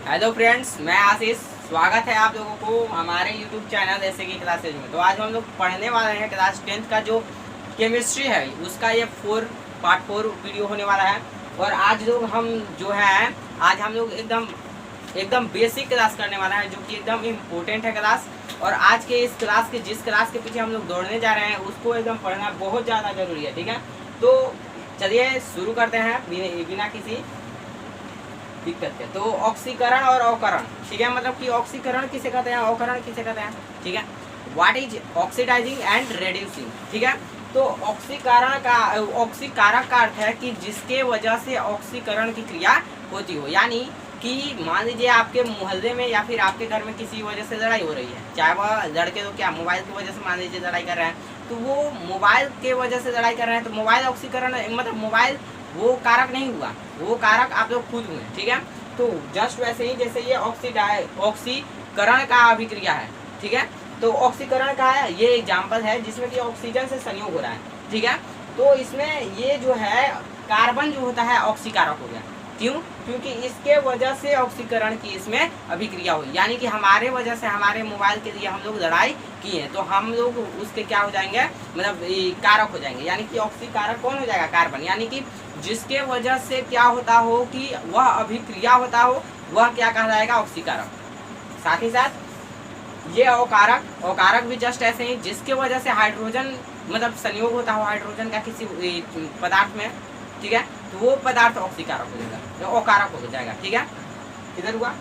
Hello friends, मैं आशीष। स्वागत है आप लोगों को हमारे यूट्यूब चैनल ऐसे की क्लासेज में। तो आज हम लोग पढ़ने वाले हैं क्लास 10th का जो केमिस्ट्री है उसका ये पार्ट 4 वीडियो होने वाला है। और आज लोग हम जो है आज हम लोग एकदम बेसिक क्लास करने वाला है, जो कि एकदम इम्पोर्टेंट है क्लास। और आज के इस क्लास के जिस क्लास के पीछे हम लोग दौड़ने जा रहे हैं उसको एकदम पढ़ना बहुत ज़्यादा ज़रूरी है, ठीक है। तो चलिए शुरू करते हैं बिना किसी दिक्कत है। तो ऑक्सीकरण और अवकरण, ठीक है। मतलब कि ऑक्सीकरण किसे कहते हैं, अवकरण किसे कहते हैं, ठीक है। What is oxidising and reducing, ठीक है। तो ऑक्सीकरण का ऑक्सीकारक का अर्थ है कि जिसके वजह से ऑक्सीकरण की क्रिया होती हो। यानी कि मान लीजिए आपके मोहल्ले में या फिर आपके घर में किसी वजह से लड़ाई हो रही है, चाहे वह लड़के तो क्या मोबाइल की वजह से मान लीजिए लड़ाई कर रहे हैं, तो वो मोबाइल के वजह से लड़ाई कर रहे हैं, तो मोबाइल ऑक्सीकरण मतलब मोबाइल वो कारक नहीं हुआ, वो कारक आप लोग खुद हुए, ठीक है। तो जस्ट वैसे ही जैसे ये ऑक्सीकरण का अभिक्रिया है, ठीक है। तो ऑक्सीकरण का है ये एग्जाम्पल है जिसमें कि ऑक्सीजन से संयोग हो रहा है, ठीक है। तो इसमें ये जो है कार्बन जो होता है ऑक्सीकारक हो गया। क्यों? क्योंकि इसके वजह से ऑक्सीकरण की इसमें अभिक्रिया हुई। यानी कि हमारे वजह से हमारे मोबाइल के लिए हम लोग लड़ाई किए, तो हम लोग उसके क्या हो जाएंगे, मतलब कारक हो जाएंगे। यानी कि ऑक्सीकारक कौन हो जाएगा, कार्बन। यानी कि जिसके वजह से क्या होता हो कि वह अभिक्रिया होता हो, वह क्या कहलाएगा, ऑक्सीकारक। साथ ही साथ ये अवकारक भी जस्ट ऐसे ही जिसके वजह से हाइड्रोजन मतलब संयोग होता हो हाइड्रोजन का किसी पदार्थ में, ठीक है, तो वो पदार्थ ऑक्सीकारक हो जाएगा, अवकारक हो जाएगा, ठीक है। इधर हुआ।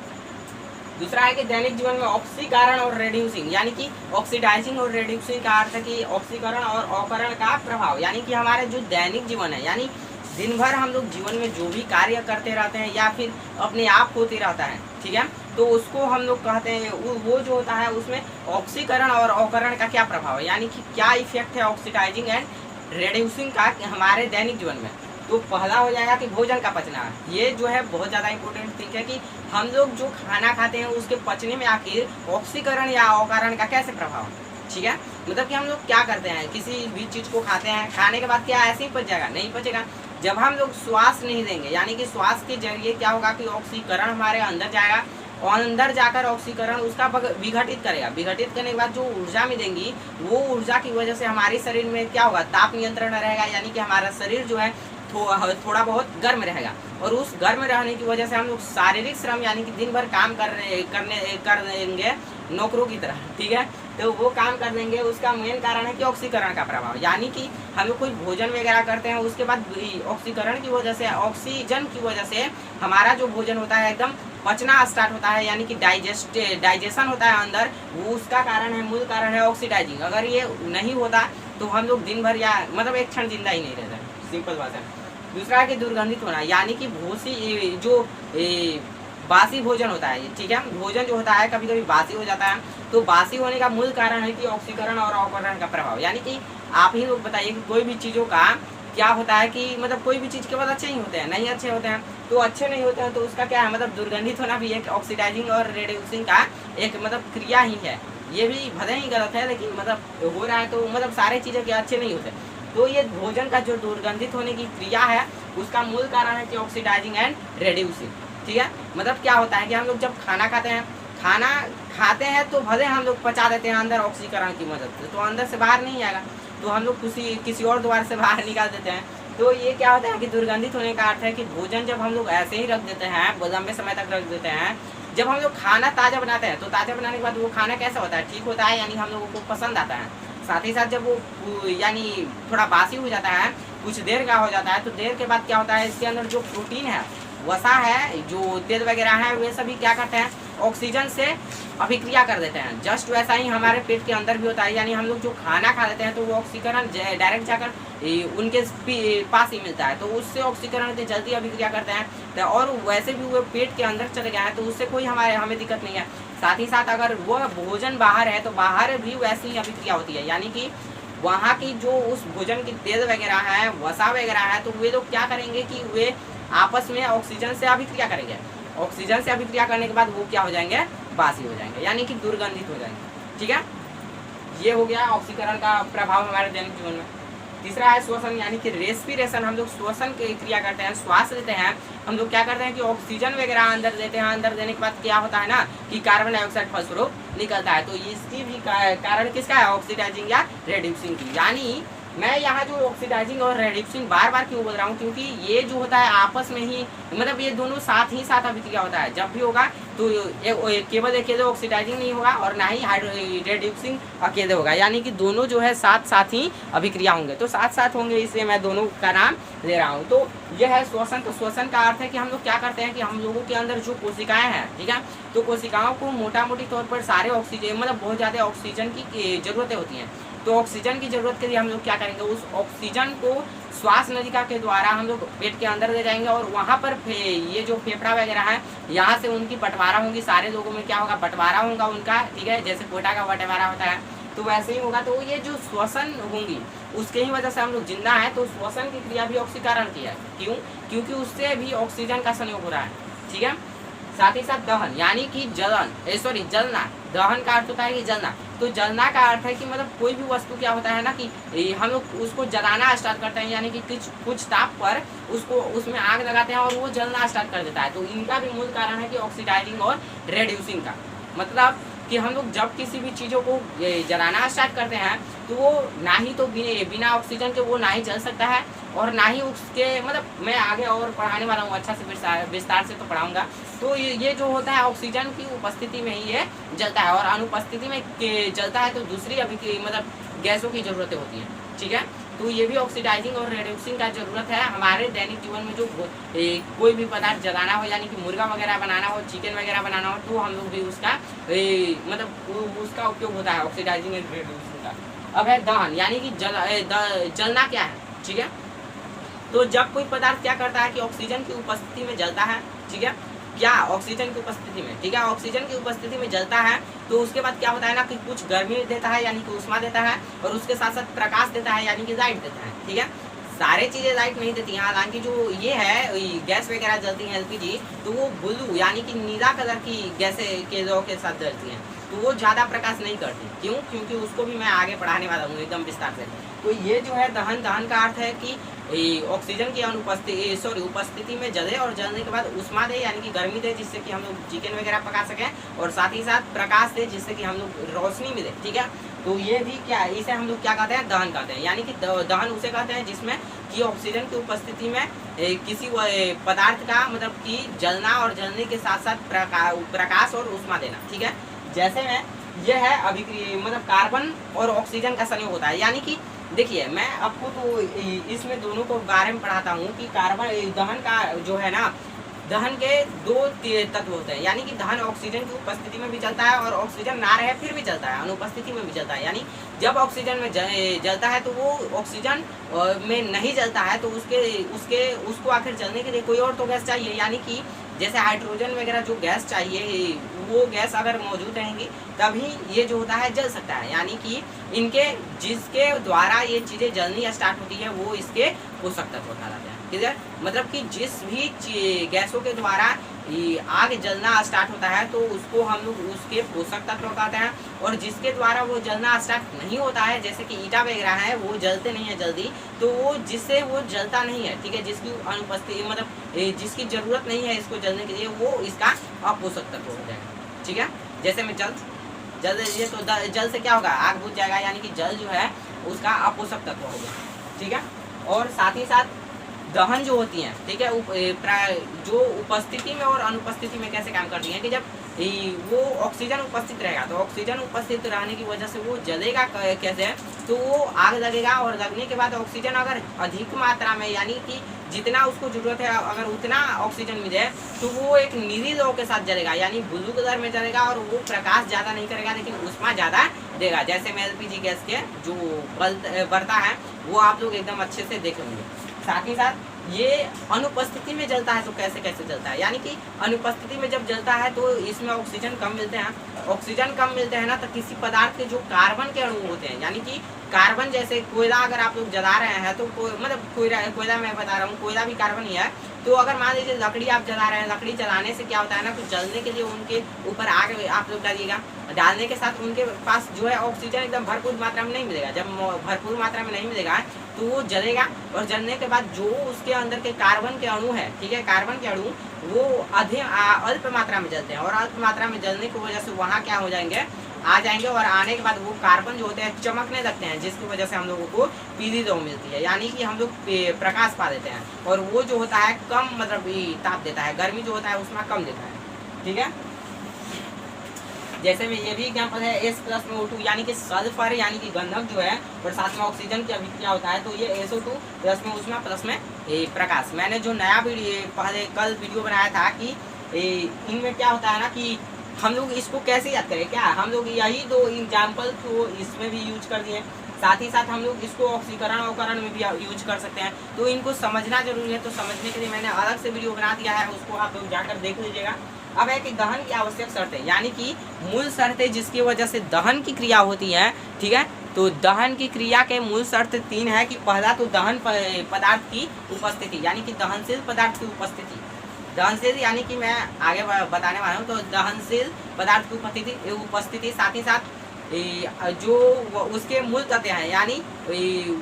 दूसरा है कि दैनिक जीवन में ऑक्सीकरण और रेड्यूसिंग, यानी कि ऑक्सीडाइजिंग और रेड्यूसिंग का अर्थ है कि ऑक्सीकरण और अवकरण का प्रभाव। यानी कि हमारे जो दैनिक जीवन है, यानी दिन भर हम लोग जीवन में जो भी कार्य करते रहते हैं या फिर अपने आप होते रहता है, ठीक है, तो उसको हम लोग कहते हैं वो जो होता है उसमें ऑक्सीकरण और अवकरण का क्या प्रभाव है, यानी कि क्या इफेक्ट है ऑक्सीडाइजिंग एंड रेड्यूसिंग का हमारे दैनिक जीवन में। तो पहला हो जाएगा कि भोजन का पचना। ये जो है बहुत ज़्यादा इंपॉर्टेंट थिंग है कि हम लोग जो खाना खाते हैं उसके पचने में आखिर ऑक्सीकरण या अवकरण का कैसे प्रभाव, ठीक है। मतलब कि हम लोग क्या करते हैं, किसी भी चीज़ को खाते हैं, खाने के बाद क्या ऐसे ही पच जाएगा, नहीं पचेगा। जब हम लोग श्वास नहीं देंगे, यानी कि श्वास के जरिए क्या होगा कि ऑक्सीकरण हमारे अंदर जाएगा और अंदर जाकर ऑक्सीकरण उसका विघटित करेगा। विघटित करने के बाद जो ऊर्जा मिलेंगी वो ऊर्जा की वजह से हमारे शरीर में क्या होगा, ताप नियंत्रण रहेगा। यानी कि हमारा शरीर जो है थोड़ा बहुत गर्म रहेगा, और उस गर्म रहने की वजह से हम लोग शारीरिक श्रम यानी कि दिन भर काम कर देंगे नौकरों की तरह, ठीक है। तो वो काम कर देंगे, उसका मेन कारण है कि ऑक्सीकरण का प्रभाव। यानी कि हम लोग कोई भोजन वगैरह करते हैं उसके बाद ऑक्सीकरण की वजह से, ऑक्सीजन की वजह से हमारा जो भोजन होता है एकदम पचना स्टार्ट होता है, यानी कि डाइजेशन होता है अंदर, वो उसका कारण है, मूल कारण है ऑक्सीडाइजिंग। अगर ये नहीं होता तो हम लोग दिन भर या मतलब एक क्षण जिंदा ही नहीं रहता, सिंपल बात है। दूसरा है कि दुर्गंधित होना, यानी कि बासी भोजन होता है, ठीक है। भोजन जो होता है कभी कभी बासी हो जाता है, तो बासी होने का मूल कारण है कि ऑक्सीकरण और अवकरण का प्रभाव। यानी कि आप ही लोग बताइए कि कोई भी चीज़ों का क्या होता है कि मतलब कोई भी चीज़ के बाद अच्छे ही होते हैं, नहीं अच्छे होते हैं, तो अच्छे नहीं होते हैं तो उसका क्या है, मतलब दुर्गंधित होना भी एक ऑक्सीडाइजिंग और रेड्यूसिंग का एक मतलब क्रिया ही है। ये भी भले ही गलत है, लेकिन मतलब हो रहा है तो मतलब सारे चीज़ें के अच्छे नहीं होते। तो ये भोजन का जो दुर्गंधित होने की क्रिया है उसका मूल कारण है कि ऑक्सीडाइजिंग एंड रेड्यूसिंग, ठीक है। मतलब क्या होता है कि हम लोग जब खाना खाते हैं तो भले हम लोग पचा देते हैं अंदर ऑक्सीकरण की मदद से, तो अंदर से बाहर नहीं आएगा, तो हम लोग किसी और द्वार से बाहर निकाल देते हैं। तो ये क्या होता है कि दुर्गंधित होने का अर्थ है कि भोजन जब हम लोग ऐसे ही रख देते हैं, लंबे समय तक रख देते हैं, जब हम लोग खाना ताज़ा बनाते हैं तो ताज़ा बनाने के बाद वो खाना कैसा होता है, ठीक होता है, यानी हम लोगों को पसंद आता है। साथ ही साथ जब वो यानी थोड़ा बासी हो जाता है, कुछ देर का हो जाता है, तो देर के बाद क्या होता है, इसके अंदर जो प्रोटीन है, वसा है, जो तेल वगैरह है, वे सभी क्या करते हैं, ऑक्सीजन से अभिक्रिया कर देते हैं। जस्ट वैसा ही हमारे पेट के अंदर भी होता है। यानी हम लोग जो खाना खा लेते हैं तो वो ऑक्सीकरण डायरेक्ट जाकर उनके पास ही मिलता है, तो उससे ऑक्सीकरण से जल्दी अभिक्रिया करते हैं, तो और वैसे भी वो पेट के अंदर चले गए हैं तो उससे कोई हमें दिक्कत नहीं है। साथ ही साथ अगर वो भोजन बाहर है तो बाहर भी वैसी ही अभिक्रिया होती है, यानी कि वहाँ की जो उस भोजन की तेल वगैरह है, वसा वगैरह है, तो वे लोग क्या करेंगे कि वे आपस में ऑक्सीजन से अभिक्रिया करेंगे। ऑक्सीजन से अभिक्रिया करने के बाद वो क्या हो जाएंगे, बासी हो जाएंगे, यानी कि दुर्गंधित हो जाएंगे, ठीक है। ये हो गया ऑक्सीकरण का प्रभाव हमारे दैनिक जीवन में। तीसरा है श्वसन यानी कि रेस्पिरेशन, हम लोग श्वसन की क्रिया करते हैं, श्वास लेते हैं, हम लोग क्या करते हैं कि ऑक्सीजन वगैरह अंदर देते हैं, अंदर देने के बाद क्या होता है ना कि कार्बन डाइऑक्साइड फलस्वरूप निकलता है। तो इसकी भी कारण किसका है, ऑक्सीडाइजिंग या रेड्यूसिंग की। यानी मैं यहाँ जो ऑक्सीडाइजिंग और रेड्यूसिंग बार बार क्यों बोल रहा हूँ, क्योंकि ये जो होता है आपस में ही मतलब ये दोनों साथ ही साथ अभिक्रिया होता है। जब भी होगा तो केवल अकेले ऑक्सीडाइजिंग नहीं होगा और ना ही रेड्यूसिंग अकेले होगा, यानी कि दोनों जो है साथ साथ ही अभिक्रिया होंगे। तो साथ साथ होंगे, इसलिए मैं दोनों का नाम ले रहा हूँ। तो यह है श्वसन। तो श्वसन का अर्थ है कि हम लोग क्या करते हैं कि हम लोगों के अंदर जो कोशिकाएं हैं, ठीक है, तो कोशिकाओं को मोटा मोटी तौर पर सारे ऑक्सीजन मतलब बहुत ज़्यादा ऑक्सीजन की ज़रूरतें होती हैं। तो ऑक्सीजन की ज़रूरत के लिए हम लोग क्या करेंगे, उस ऑक्सीजन को श्वास नलिका के द्वारा हम लोग पेट के अंदर ले जाएंगे और वहाँ पर ये जो फेफड़ा वगैरह है यहाँ से उनकी बंटवारा होगी। सारे लोगों में क्या होगा, बंटवारा होगा उनका, ठीक है, जैसे कोटा का बंटवारा होता है तो वैसे ही होगा। तो ये जो श्वसन होंगी उसके ही वजह से हम लोग जिंदा है। तो श्वसन की क्रिया भी ऑक्सीकरण की है। क्यों, क्योंकि उससे भी ऑक्सीजन का संयोग हो रहा है, ठीक है। साथ ही साथ दहन यानी कि जलन जलना, दहन का अर्थ होता है कि जलना। तो जलना का अर्थ है कि मतलब कोई भी वस्तु क्या होता है ना कि हम लोग उसको जलाना स्टार्ट करते हैं, यानी कि कुछ ताप पर उसको उसमें आग लगाते हैं और वो जलना स्टार्ट कर देता है। तो इनका भी मूल कारण है कि ऑक्सीडाइजिंग और रेड्यूसिंग का, मतलब कि हम लोग जब किसी भी चीज़ों को जलाना स्टार्ट करते हैं तो वो ना ही तो बिना ऑक्सीजन के वो ना ही जल सकता है और ना ही उसके मतलब मैं आगे और पढ़ाने वाला हूँ, अच्छा से विस्तार से तो पढ़ाऊँगा। तो ये जो होता है ऑक्सीजन की उपस्थिति में ही ये जलता है और अनुपस्थिति में जलता है तो दूसरी अभी मतलब गैसों की ज़रूरतें होती हैं, ठीक है। तो ये भी ऑक्सीडाइजिंग और रेड्यूसिंग का ज़रूरत है हमारे दैनिक जीवन में। जो कोई भी पदार्थ जलाना हो, यानी कि मुर्गा वगैरह बनाना हो, चिकन वगैरह बनाना हो, तो हम लोग भी उसका मतलब उसका उपयोग होता है ऑक्सीडाइजिंग और रेड्यूसिंग का। अब है दहन यानी कि जलना क्या है, ठीक है। तो जब कोई पदार्थ क्या करता है कि ऑक्सीजन की उपस्थिति में जलता है, ठीक है, क्या ऑक्सीजन की उपस्थिति में, ठीक है, ऑक्सीजन की उपस्थिति में जलता है तो उसके बाद क्या होता है ना कि कुछ गर्मी देता है यानी कि ऊष्मा देता है और उसके साथ साथ प्रकाश देता है यानी कि लाइट देता है, ठीक है। सारे चीज़ें लाइट नहीं देती हैं, हालांकि जो ये है गैस वगैरह जलती हैं एलपीजी, तो वो ब्लू यानी कि नीला कलर की गैसें के साथ जलती हैं, तो वो ज़्यादा प्रकाश नहीं करती। क्यों, क्योंकि उसको भी मैं आगे पढ़ाने वाला हूँ एकदम विस्तार से। तो ये जो है दहन का अर्थ है कि ऑक्सीजन की उपस्थिति में जले और जलने के बाद ऊष्मा दे यानी कि गर्मी दे जिससे कि हम लोग चिकन वगैरह पका सकें और साथ ही साथ प्रकाश दे जिससे कि हम लोग रोशनी मिले, ठीक है। तो ये भी क्या है, इसे हम लोग क्या कहते हैं, दहन कहते हैं। यानी कि दहन उसे कहते हैं जिसमें कि ऑक्सीजन की उपस्थिति में किसी पदार्थ का मतलब कि जलना और जलने के साथ साथ प्रकाश और ऊष्मा देना, ठीक है। जैसे में यह है अभिक्रिया मतलब कार्बन और ऑक्सीजन का संयोग होता है। यानी कि देखिए मैं आपको तो इसमें दोनों को बारे में पढ़ाता हूँ कि कार्बन दहन का जो है ना, दहन के दो तत्व होते हैं। यानी कि दहन ऑक्सीजन की उपस्थिति में भी चलता है और ऑक्सीजन ना रहे फिर भी चलता है, अनुपस्थिति में भी चलता है। यानी जब ऑक्सीजन में जलता है तो वो ऑक्सीजन में नहीं जलता है तो उसको आखिर जलने के लिए कोई और तो गैस चाहिए, यानी कि जैसे हाइड्रोजन वगैरह जो गैस चाहिए वो गैस अगर मौजूद रहेंगी तभी ये जो होता है जल सकता है। यानी कि जिसके द्वारा ये चीज़ें जलनी स्टार्ट होती है वो इसके पोषक तत्व कहलाते हैं, ठीक है। मतलब कि जिस भी गैसों के द्वारा आग जलना स्टार्ट होता है तो उसको हम लोग उसके पोषक तत्व कहते हैं, और जिसके द्वारा वो जलना स्टार्ट नहीं होता है जैसे कि ईटा वगैरह है वो जलते नहीं है जल्दी, तो वो जिससे वो जलता नहीं है, ठीक है, जिसकी अनुपस्थिति मतलब जिसकी ज़रूरत नहीं है इसको जलने के लिए वो इसका अपोषक तत्व हो जाएगा, ठीक है। जैसे में जल ये तो जल से क्या होगा, आग बुझ जाएगा, यानी कि जल जो है उसका अपोषक तत्व हो गया, ठीक है। और साथ ही साथ दहन जो होती हैं, ठीक है, जो उपस्थिति में और अनुपस्थिति में कैसे काम करती हैं कि जब वो ऑक्सीजन उपस्थित रहेगा तो ऑक्सीजन उपस्थित रहने की वजह से वो जलेगा कैसे है, तो वो आग लगेगा और लगने के बाद ऑक्सीजन अगर अधिक मात्रा में यानी कि जितना उसको जरूरत है अगर उतना ऑक्सीजन मिले तो वो एक नीली लौ के साथ जलेगा, यानी ब्लू कलर में जलेगा और वो प्रकाश ज़्यादा नहीं करेगा लेकिन ऊष्मा ज़्यादा देगा। जैसे में एलपीजी गैस के जो बढ़ता है वो आप लोग एकदम अच्छे से देख लेंगे। साथ ही साथ ये अनुपस्थिति में जलता है तो कैसे जलता है, यानी कि अनुपस्थिति में जब जलता है तो इसमें ऑक्सीजन कम मिलते हैं। ऑक्सीजन कम मिलते हैं ना तो किसी पदार्थ के जो कार्बन के अणु होते हैं, यानी कि कार्बन जैसे कोयला अगर आप लोग जला रहे हैं तो मतलब कोयला मैं बता रहा हूँ, कोयला भी कार्बन ही है। तो अगर मान लीजिए लकड़ी आप जला रहे हैं, लकड़ी जलाने से क्या होता है ना, तो जलने के लिए उनके ऊपर आग आप लोग डालिएगा, डालने के साथ उनके पास जो है ऑक्सीजन एकदम भरपूर मात्रा में नहीं मिलेगा। जब भरपूर मात्रा में नहीं मिलेगा तो वो जलेगा, और जलने के बाद जो उसके अंदर के कार्बन के अणु है, ठीक है, कार्बन के अणु वो अल्प मात्रा में जलते हैं, और अल्प मात्रा में जलने की वजह से वहाँ क्या हो जाएंगे, आ जाएंगे, और आने के बाद वो कार्बन जो होते हैं चमकने लगते हैं, जिसकी वजह से हम लोगों को पीली लौ मिलती है, यानी कि हम लोग प्रकाश पा देते हैं, और वो जो होता है कम मतलब ताप देता है, गर्मी जो होता है उसमें कम देता है, ठीक है। जैसे में ये भी एग्जाम्पल है H+ में O2 यानी कि सल्फर यानी कि गंधक जो है, और साथ में ऑक्सीजन की अभिक्रिया होता है, तो ये SO2 में उसमें प्लस में प्रकाश। मैंने जो नया वीडियो पहले कल वीडियो बनाया था कि इनमें क्या होता है ना कि हम लोग इसको कैसे याद करें, क्या हम लोग यही 2 एग्जाम्पल को इसमें भी यूज कर दिए, साथ ही साथ हम लोग इसको ऑक्सीकरण अवकरण में भी यूज कर सकते हैं, तो इनको समझना जरूरी है। तो समझने के लिए मैंने अलग से वीडियो बना दिया है, उसको आप लोग जाकर देख लीजिएगा। अब है कि दहन की आवश्यक शर्तें, यानी कि मूल शर्तें जिसकी वजह से दहन की क्रिया होती है, ठीक है। तो दहन की क्रिया के मूल शर्त 3 है कि पहला तो दहन पदार्थ की उपस्थिति, यानी कि दहनशील पदार्थ की उपस्थिति, दहनशील यानी कि मैं आगे बताने वाला हूँ। तो दहनशील पदार्थ की उपस्थिति, साथ ही साथ जो उसके मूल तत्व हैं, यानी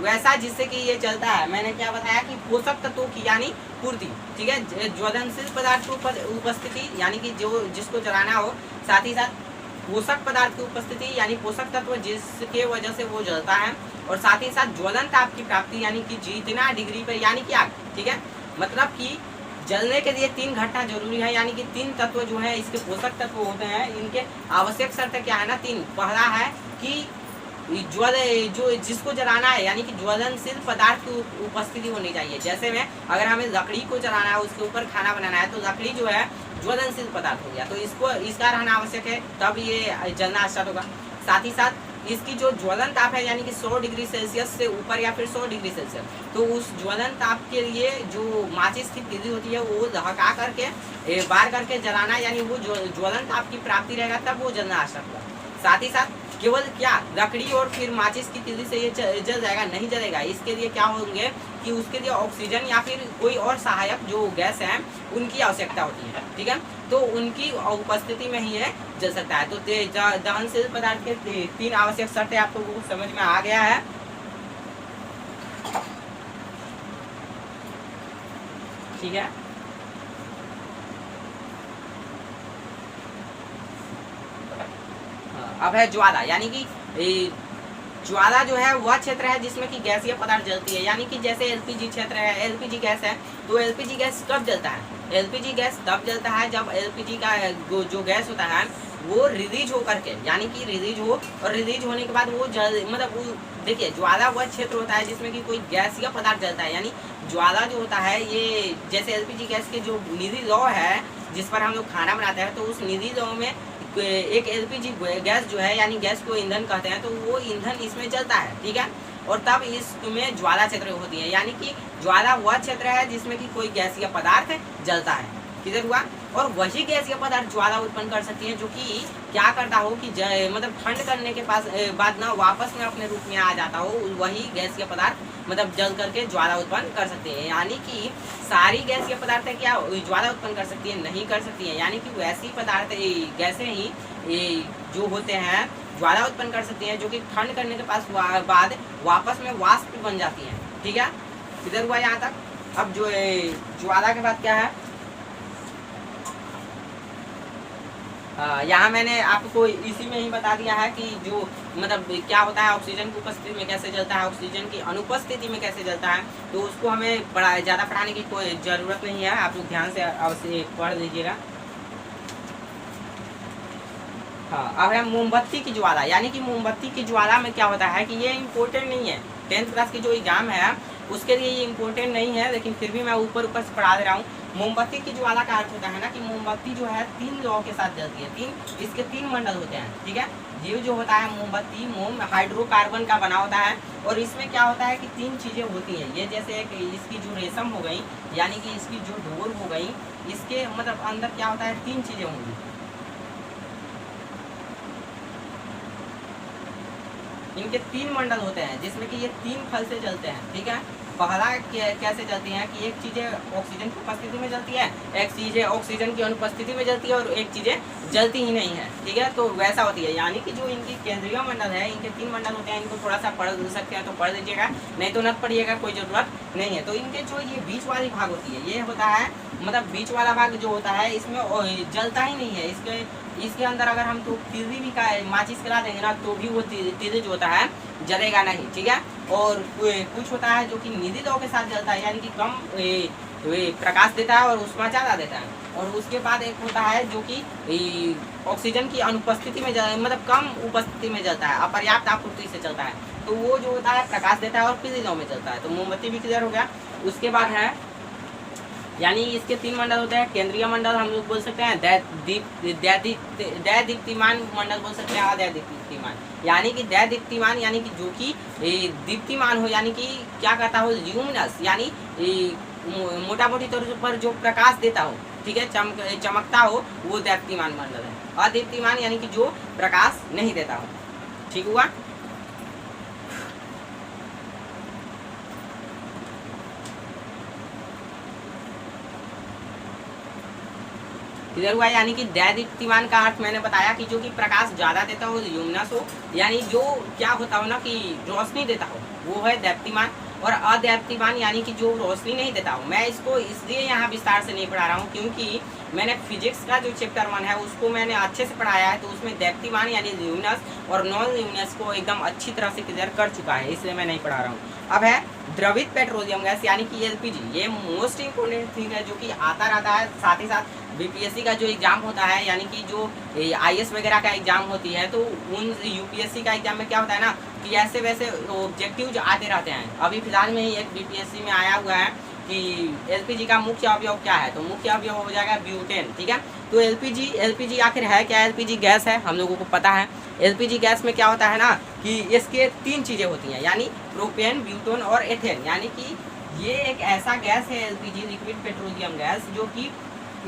वैसा जिससे कि ये चलता है, मैंने क्या बताया कि पोषक तत्वों की यानी पूर्ति, ठीक है। ज्वलनशील पदार्थ की उपस्थिति यानी कि जो जिसको जलाना हो, साथ ही साथ पोषक पदार्थ की उपस्थिति यानी पोषक तत्व जिसके वजह से वो जलता है, और साथ ही साथ ज्वलन ताप की प्राप्ति यानी कि जितना डिग्री पे यानी कि आग, ठीक है। मतलब कि जलने के लिए 3 घटना जरूरी है, यानी कि 3 तत्व जो है इसके पोषक तत्व होते हैं, इनके आवश्यक शर्त क्या है ना 3। पहला है कि जो जिसको जलाना है यानी कि ज्वलनशील पदार्थ की उपस्थिति होनी चाहिए। जैसे में अगर हमें लकड़ी को जलाना है, उसके ऊपर खाना बनाना है, तो लकड़ी जो है ज्वलनशील पदार्थ हो गया, तो इसका रहना आवश्यक है, तब ये जलना स्टार्ट होगा। साथ ही साथ इसकी जो ज्वलन ताप है यानी कि 100 डिग्री सेल्सियस से ऊपर या फिर 100 डिग्री सेल्सियस, तो उस ज्वलन ताप के लिए जो माचिस की तिल्ली होती है वो दहका करके बार करके जलाना, यानी वो ज्वलन ताप की प्राप्ति रहेगा, तब वो जलना स्टार्ट होगा। साथ ही साथ केवल क्या लकड़ी और फिर माचिस की तिल्ली से ये जल जाएगा, नहीं जलेगा। इसके लिए क्या होंगे कि उसके लिए ऑक्सीजन या फिर कोई और सहायक जो गैस है उनकी आवश्यकता होती है, ठीक है। तो उनकी उपस्थिति में ही ये जल सकता है। तो दहनशील पदार्थ के 3 आवश्यक शर्तें आप लोगों को समझ में आ गया है, ठीक है। अब है ज्वाला, यानी कि ज्वाला जो है वह क्षेत्र है जिसमें कि गैसीय पदार्थ जलती है, यानी कि जैसे एलपीजी क्षेत्र है, एलपीजी गैस है, तो एलपीजी गैस कब जलता है? एलपीजी गैस तब जलता है जब एलपीजी का जो गैस होता है वो रिलीज हो करके, यानी कि रिलीज हो, और रिलीज होने के बाद वो मतलब देखिए ज्वाला वह क्षेत्र होता है जिसमें कि कोई गैसीय पदार्थ जलता है। यानी ज्वाला जो होता है ये जैसे एलपीजी गैस के जो निधि लौ है जिस पर हम लोग खाना बनाते हैं, तो उस निधि लौ में एक एलपीजी गैस जो है यानी गैस को ईंधन कहते हैं, तो वो ईंधन इसमें जलता है, ठीक है। और तब इसमें ज्वाला क्षेत्र होती है, यानी कि ज्वाला वह क्षेत्र है जिसमें कि कोई गैसीय पदार्थ जलता है, किधर हुआ। और वही गैसीय पदार्थ ज्वाला उत्पन्न कर सकती है जो कि क्या करता हो कि मतलब ठंड करने के बाद ना वापस में अपने रूप में आ जाता हो, वही गैसीय पदार्थ मतलब जल करके ज्वाला उत्पन्न कर सकते हैं। यानी कि सारी गैसीय पदार्थ क्या ज्वाला उत्पन्न कर सकती है? नहीं कर सकती है। यानी कि वैसी पदार्थ गैसें ही जो होते हैं ज्वाला उत्पन्न कर सकती हैं, जो कि ठंड करने के बाद वापस में वाष्प बन जाती हैं, ठीक है। किधर हुआ यहाँ तक। अब जो ज्वाला के बाद क्या है, यहाँ मैंने आपको इसी में ही बता दिया है कि जो मतलब क्या होता है, ऑक्सीजन की उपस्थिति में कैसे जलता है, ऑक्सीजन की अनुपस्थिति में कैसे जलता है, तो उसको हमें ज़्यादा पढ़ाने की कोई ज़रूरत नहीं है, आप लोग ध्यान से अवश्य पढ़ लीजिएगा। हाँ, अब है मोमबत्ती की ज्वाला, यानी कि मोमबत्ती की ज्वाला में क्या होता है कि ये इम्पोर्टेंट नहीं है, 10th क्लास की जो एग्जाम है उसके लिए ये इम्पोर्टेंट नहीं है, लेकिन फिर भी मैं ऊपर से पढ़ा दे रहा हूँ। मोमबत्ती की ज्वाला का अर्थ होता है ना कि मोमबत्ती जो है 3 लौ के साथ जलती है, इसके 3 मंडल होते हैं, ठीक है। जीव जो होता है मोमबत्ती, मोम हाइड्रोकार्बन का बना होता है, और इसमें क्या होता है कि 3 चीज़ें होती हैं। ये जैसे एक इसकी जो रेशम हो गई, यानी कि इसकी जो डोर हो गई, इसके मतलब अंदर क्या होता है 3 चीज़ें होंगी। इनके 3 मंडल होते हैं जिसमें कि ये 3 फल से जलते हैं, ठीक है। पहला कैसे जलती हैं कि एक चीज़ें ऑक्सीजन की उपस्थिति में जलती है, एक चीज़ें ऑक्सीजन की अनुपस्थिति में जलती है और एक चीज़ें जलती ही नहीं है। ठीक है, तो वैसा होती है। यानी कि जो इनकी केंद्रीय मंडल है, इनके 3 मंडल होते हैं, इनको थोड़ा सा पढ़ सकते हैं तो पढ़ लीजिएगा, नहीं तो न पढ़िएगा, कोई ज़रूरत नहीं है। तो इनके जो ये बीच वाली भाग होती है, ये होता है मतलब बीच वाला भाग जो होता है इसमें जलता ही नहीं है। इसके अंदर अगर हम तो तिर्री भी का माचिस करा देंगे ना तो भी वो तिर्री जो होता है जलेगा नहीं। ठीक है, और कुछ होता है जो कि निधि लौ के साथ जलता है, यानी कि कम प्रकाश देता है और ऊष्मा ज़्यादा देता है। और उसके बाद एक होता है जो कि ऑक्सीजन की अनुपस्थिति में मतलब कम उपस्थिति में जलता है, अपर्याप्त आपूर्ति से चलता है, तो वो जो होता है प्रकाश देता है और पीली लौ में जलता है। तो मोमबत्ती भी क्लियर हो गया। उसके बाद है यानी इसके 3 मंडल होते हैं। केंद्रीय मंडल हम लोग बोल सकते हैं, दैदीप्तिमान मंडल बोल सकते हैं, अदैदीप्तिमान। यानी कि दैदीप्तिमान यानी कि जो कि दीप्तिमान हो, यानी कि क्या करता हो, ल्यूमिनस, यानी मोटा मोटी तौर पर जो प्रकाश देता हो, ठीक है, चमकता हो, वो दैदीप्तिमान मंडल है। अदीप्तिमान यानी कि जो प्रकाश नहीं देता हो। ठीक हुआ। क्लियर हुआ। यानी कि दैदीप्तिमान का अर्थ मैंने बताया कि जो कि प्रकाश ज़्यादा देता हो, ल्यूमिनस हो, यानी जो क्या होता हो ना कि रोशनी देता हो, वो है दैदीप्तिमान। और अदैदीप्तिमान यानी कि जो रोशनी नहीं देता हो। मैं इसको इसलिए यहाँ विस्तार से नहीं पढ़ा रहा हूँ क्योंकि मैंने फिजिक्स का जो चैप्टर 1 है उसको मैंने अच्छे से पढ़ाया है, तो उसमें दैदीप्तिमान यानी ल्यूमिनस और नॉन ल्यूमिनस को एकदम अच्छी तरह से क्लियर कर चुका है, इसलिए मैं नहीं पढ़ा रहा हूँ। अब है द्रवित पेट्रोलियम गैस यानी कि एलपीजी। ये मोस्ट इंपोर्टेंट थिंग है जो कि आता रहता है, साथ ही साथ बीपीएससी का जो एग्जाम होता है, यानी कि जो आईएएस वगैरह का एग्जाम होती है, तो उन यूपीएससी का एग्जाम में क्या होता है ना कि ऐसे वैसे ऑब्जेक्टिव आते रहते हैं। अभी फिलहाल में ही एक बीपीएससी में आया हुआ है कि एलपीजी का मुख्य अवयव क्या है, तो मुख्य अवयव हो जाएगा ब्यूटेन। ठीक है, तो एलपीजी आखिर है क्या? एलपीजी गैस है, हम लोगों को पता है। एलपीजी गैस में क्या होता है ना कि इसके 3 चीज़ें होती हैं, यानी प्रोपेन, ब्यूटेन और एथेन। यानी कि ये एक ऐसा गैस है एलपीजी, लिक्विड पेट्रोलियम गैस, जो कि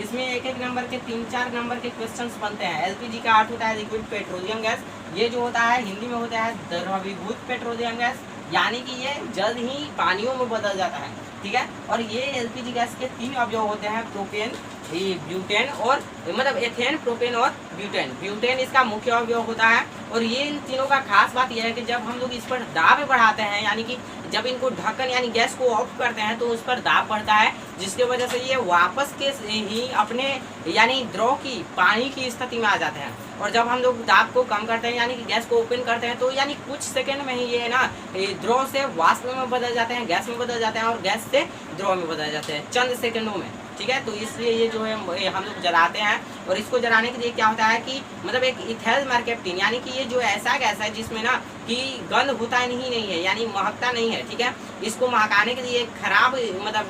इसमें एक नंबर के 3-4 नंबर के क्वेश्चंस बनते हैं। एलपीजी का अर्थ होता है लिक्विड पेट्रोलियम गैस। ये जो होता है हिंदी में होता है द्रवीभूत पेट्रोलियम गैस, यानी कि ये जल्द ही पानियों में बदल जाता है। ठीक है, और ये एलपीजी गैस के 3 अवयव होते हैं, प्रोपेन, ब्यूटेन और मतलब एथेन, प्रोपेन और ब्यूटेन। ब्यूटेन इसका मुख्य अवयव होता है। और ये इन तीनों का खास बात यह है कि जब हम लोग इस पर दाब बढ़ाते हैं, यानी कि जब इनको ढक्कन यानी गैस को ऑफ करते हैं तो उस पर दाब बढ़ता है, जिसकी वजह से ये वापस के ही अपने यानी द्रव की पानी की स्थिति में आ जाते हैं। और जब हम लोग दाब को कम करते हैं यानी कि गैस को ओपन करते हैं, तो यानी कुछ सेकंड में ही ये ना द्रव से वाष्प में बदल जाते हैं, गैस में बदल जाते हैं और गैस से द्रव में बदल जाते हैं चंद सेकंडों में। ठीक है, तो इसलिए ये जो है हम लोग जलाते हैं। और इसको जलाने के लिए क्या होता है कि मतलब एक इथेल मरकैप्टिन, यानी कि ये जो ऐसा गैस है जिसमें ना कि गंध होता ही नहीं है, यानी महकता नहीं है। ठीक है, इसको महकाने के लिए खराब मतलब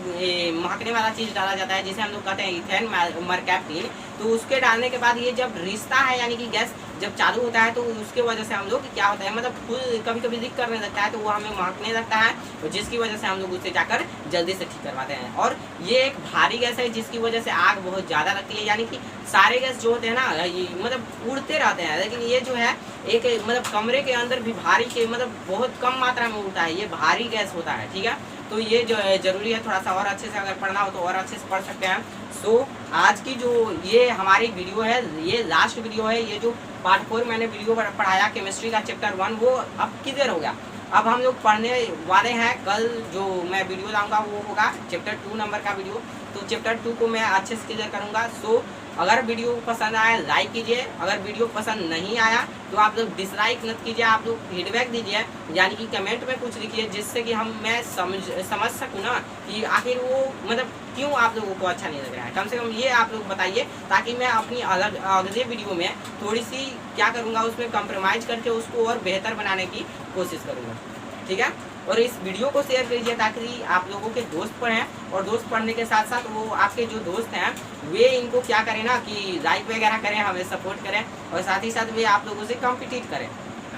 महकने वाला चीज़ डाला जाता है, जिसे हम लोग कहते हैं इथेन मरकैप्टिन। तो उसके डालने के बाद ये जब रिश्ता है यानी कि गैस जब चालू होता है, तो उसके वजह से हम लोग क्या होता है मतलब फुल कभी कभी लीक करने लगता है, तो वो हमें महकने लगता है, तो जिसकी वजह से हम लोग उससे जाकर जल्दी से ठीक करवाते हैं। और ये एक भारी गैस है जिसकी वजह से आग बहुत ज़्यादा लगती है, यानी कि सारे गैस जो होते हैं ना ये मतलब उड़ते रहते हैं, लेकिन ये जो है एक मतलब कमरे के अंदर भी भारी के मतलब बहुत कम मात्रा में उड़ता है, ये भारी गैस होता है। ठीक है, तो ये जो है ज़रूरी है थोड़ा सा और अच्छे से अगर पढ़ना हो तो और अच्छे से पढ़ सकते हैं। सो आज की जो ये हमारी वीडियो है, ये लास्ट वीडियो है। ये जो पार्ट 4 मैंने वीडियो पढ़ाया केमिस्ट्री का चैप्टर 1, वो अब क्लियर हो गया। अब हम लोग पढ़ने वाले हैं, कल जो मैं वीडियो लाऊंगा वो होगा चैप्टर 2 नंबर का वीडियो। तो चैप्टर 2 को मैं अच्छे से क्लियर करूँगा। सो अगर वीडियो पसंद आया लाइक कीजिए, अगर वीडियो पसंद नहीं आया तो आप लोग डिसलाइक मत कीजिए, आप लोग फीडबैक दीजिए, यानी कि कमेंट में कुछ लिखिए, जिससे कि मैं समझ सकूँ ना कि आखिर वो मतलब क्यों आप लोगों को अच्छा नहीं लग रहा है। कम से कम ये आप लोग बताइए, ताकि मैं अपनी अगले वीडियो में थोड़ी सी क्या करूँगा उसमें कंप्रोमाइज़ करके उसको और बेहतर बनाने की कोशिश करूँगा। ठीक है, और इस वीडियो को शेयर कीजिए ताकि आप लोगों के दोस्त पढ़ें, और दोस्त पढ़ने के साथ साथ वो आपके जो दोस्त हैं वे इनको क्या करें ना कि लाइक वगैरह करें, हमें सपोर्ट करें, और साथ ही साथ वे आप लोगों से कॉम्पिटिट करें।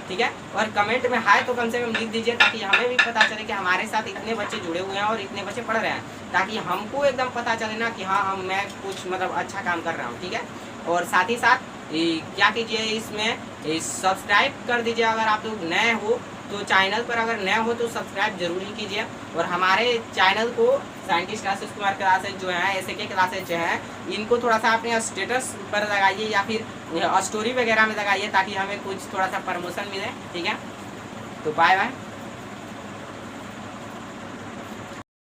ठीक है, और कमेंट में हाय तो कम से कम लिख दीजिए, ताकि हमें भी पता चले कि हमारे साथ इतने बच्चे जुड़े हुए हैं और इतने बच्चे पढ़ रहे हैं, ताकि हमको एकदम पता चले ना कि हाँ मैं कुछ मतलब अच्छा काम कर रहा हूँ। ठीक है, और साथ ही साथ क्या कीजिए इसमें सब्सक्राइब कर दीजिए अगर आप लोग नए हो, तो चैनल पर अगर नए हो तो सब्सक्राइब जरूर ही कीजिए, और हमारे चैनल को साइंटिस्ट क्लासेस कुमार क्लासेस जो है, ऐसे के क्लासेस जो है, इनको थोड़ा सा अपने स्टेटस पर लगाइए या फिर स्टोरी वगैरह में लगाइए, ताकि हमें कुछ थोड़ा सा प्रमोशन मिले। ठीक है, तो बाय बाय।